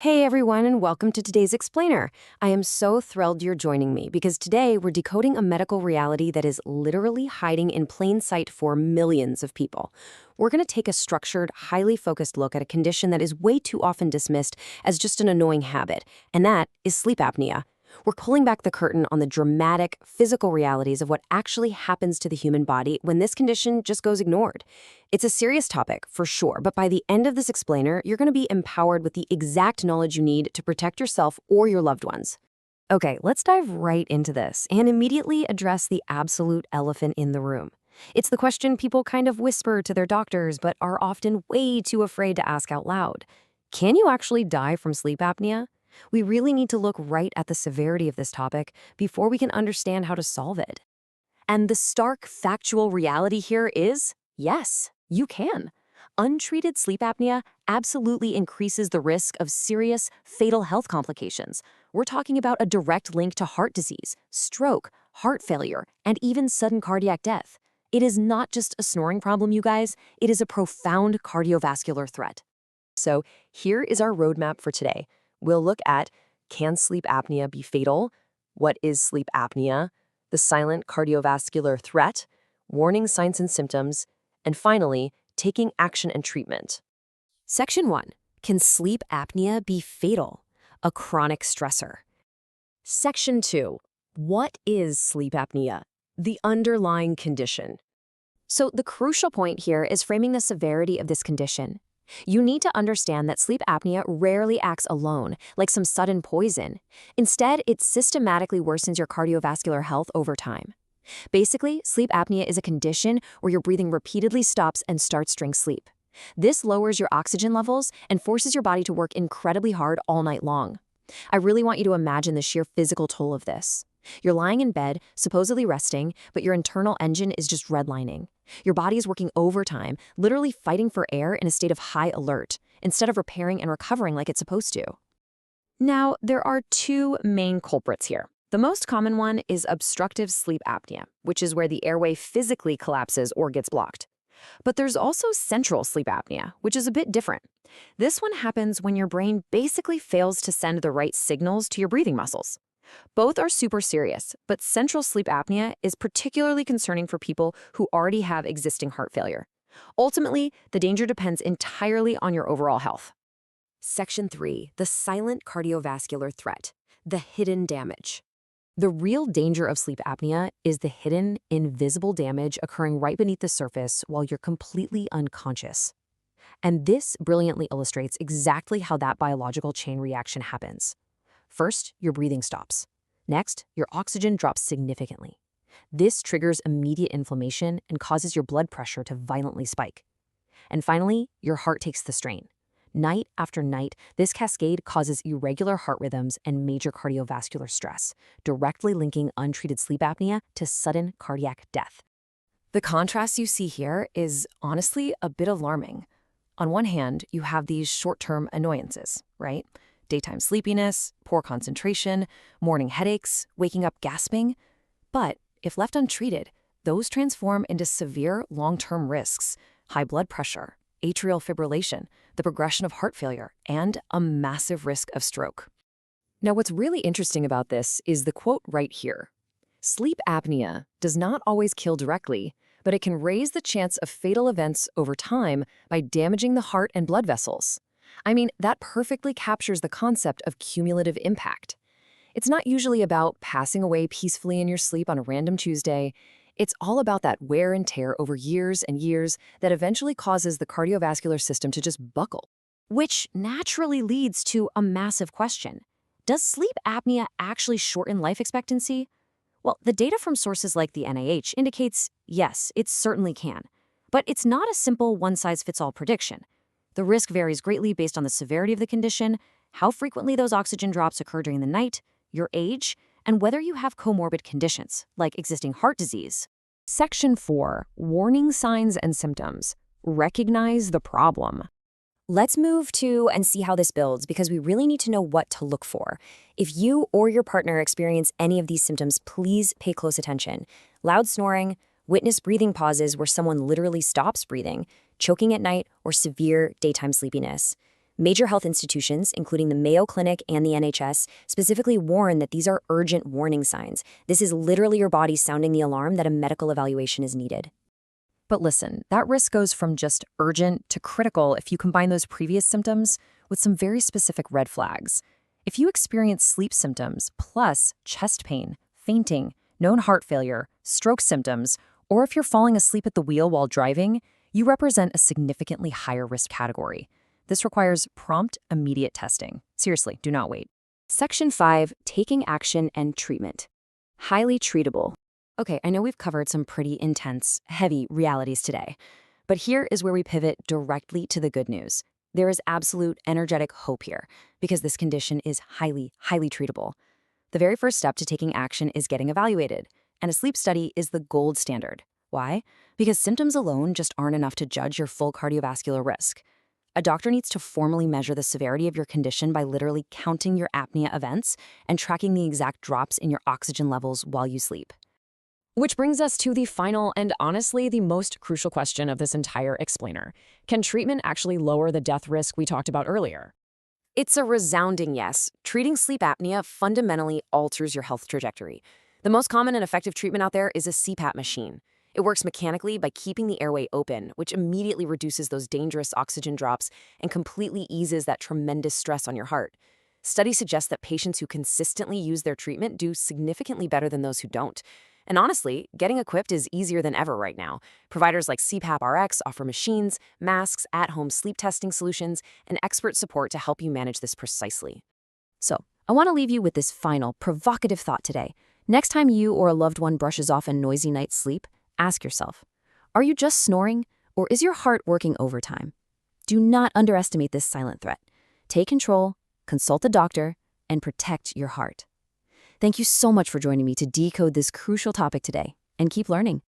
Hey everyone, and welcome to today's Explainer. I am so thrilled you're joining me because today we're decoding a medical reality that is literally hiding in plain sight for millions of people. We're going to take a structured, highly focused look at a condition that is way too often dismissed as just an annoying habit, and that is sleep apnea. We're pulling back the curtain on the dramatic, physical realities of what actually happens to the human body when this condition just goes ignored. It's a serious topic, for sure, but by the end of this explainer, you're going to be empowered with the exact knowledge you need to protect yourself or your loved ones. Okay, let's dive right into this and immediately address the absolute elephant in the room. It's the question people kind of whisper to their doctors but are often way too afraid to ask out loud. Can you actually die from sleep apnea? We really need to look right at the severity of this topic before we can understand how to solve it. And the stark factual reality here is, yes, you can. Untreated sleep apnea absolutely increases the risk of serious, fatal health complications. We're talking about a direct link to heart disease, stroke, heart failure, and even sudden cardiac death. It is not just a snoring problem, you guys. It is a profound cardiovascular threat. So here is our roadmap for today. We'll look at, can sleep apnea be fatal? What is sleep apnea? The silent cardiovascular threat, warning signs and symptoms, and finally, taking action and treatment. Section 1. Can sleep apnea be fatal? A chronic stressor. Section 2. What is sleep apnea? The underlying condition. So the crucial point here is framing the severity of this condition. You need to understand that sleep apnea rarely acts alone, like some sudden poison. Instead, it systematically worsens your cardiovascular health over time. Basically, sleep apnea is a condition where your breathing repeatedly stops and starts during sleep. This lowers your oxygen levels and forces your body to work incredibly hard all night long. I really want you to imagine the sheer physical toll of this. You're lying in bed, supposedly resting, but your internal engine is just redlining. Your body is working overtime, literally fighting for air in a state of high alert, instead of repairing and recovering like it's supposed to. Now, there are two main culprits here. The most common one is obstructive sleep apnea, which is where the airway physically collapses or gets blocked. But there's also central sleep apnea, which is a bit different. This one happens when your brain basically fails to send the right signals to your breathing muscles. Both are super serious, but central sleep apnea is particularly concerning for people who already have existing heart failure. Ultimately, the danger depends entirely on your overall health. Section 3. The silent cardiovascular threat. The hidden damage. The real danger of sleep apnea is the hidden, invisible damage occurring right beneath the surface while you're completely unconscious. And this brilliantly illustrates exactly how that biological chain reaction happens. First, your breathing stops. Next, your oxygen drops significantly. This triggers immediate inflammation and causes your blood pressure to violently spike. And finally, your heart takes the strain. Night after night, this cascade causes irregular heart rhythms and major cardiovascular stress, directly linking untreated sleep apnea to sudden cardiac death. The contrast you see here is honestly a bit alarming. On one hand, you have these short-term annoyances, right? Daytime sleepiness, poor concentration, morning headaches, waking up gasping. But if left untreated, those transform into severe long-term risks: high blood pressure, atrial fibrillation, the progression of heart failure, and a massive risk of stroke. Now, what's really interesting about this is the quote right here. Sleep apnea does not always kill directly, but it can raise the chance of fatal events over time by damaging the heart and blood vessels. I mean, that perfectly captures the concept of cumulative impact. It's not usually about passing away peacefully in your sleep on a random Tuesday. It's all about that wear and tear over years and years that eventually causes the cardiovascular system to just buckle. Which naturally leads to a massive question. Does sleep apnea actually shorten life expectancy? Well, the data from sources like the NIH indicates, yes, it certainly can. But it's not a simple one-size-fits-all prediction. The risk varies greatly based on the severity of the condition, how frequently those oxygen drops occur during the night, your age, and whether you have comorbid conditions, like existing heart disease. Section 4. Warning signs and symptoms. Recognize the problem. Let's move to and see how this builds because we really need to know what to look for. If you or your partner experience any of these symptoms, please pay close attention. Loud snoring, witness breathing pauses where someone literally stops breathing, choking at night, or severe daytime sleepiness. Major health institutions, including the Mayo Clinic and the NHS, specifically warn that these are urgent warning signs. This is literally your body sounding the alarm that a medical evaluation is needed. But listen, that risk goes from just urgent to critical if you combine those previous symptoms with some very specific red flags. If you experience sleep symptoms plus chest pain, fainting, known heart failure, stroke symptoms, or if you're falling asleep at the wheel while driving, you represent a significantly higher risk category. This requires prompt, immediate testing. Seriously, do not wait. Section 5, Taking Action and Treatment. Highly treatable. Okay, I know we've covered some pretty intense, heavy realities today, but here is where we pivot directly to the good news. There is absolute energetic hope here, because this condition is highly, highly treatable. The very first step to taking action is getting evaluated, and a sleep study is the gold standard. Why? Because symptoms alone just aren't enough to judge your full cardiovascular risk. A doctor needs to formally measure the severity of your condition by literally counting your apnea events and tracking the exact drops in your oxygen levels while you sleep. Which brings us to the final and honestly the most crucial question of this entire explainer. Can treatment actually lower the death risk we talked about earlier? It's a resounding yes. Treating sleep apnea fundamentally alters your health trajectory. The most common and effective treatment out there is a CPAP machine. It works mechanically by keeping the airway open, which immediately reduces those dangerous oxygen drops and completely eases that tremendous stress on your heart. Studies suggest that patients who consistently use their treatment do significantly better than those who don't. And honestly, getting equipped is easier than ever right now. Providers like cpapRX offer machines, masks, at-home sleep testing solutions, and expert support to help you manage this precisely. So, I want to leave you with this final, provocative thought today. Next time you or a loved one brushes off a noisy night's sleep, ask yourself, are you just snoring, or is your heart working overtime? Do not underestimate this silent threat. Take control, consult a doctor, and protect your heart. Thank you so much for joining me to decode this crucial topic today, and keep learning.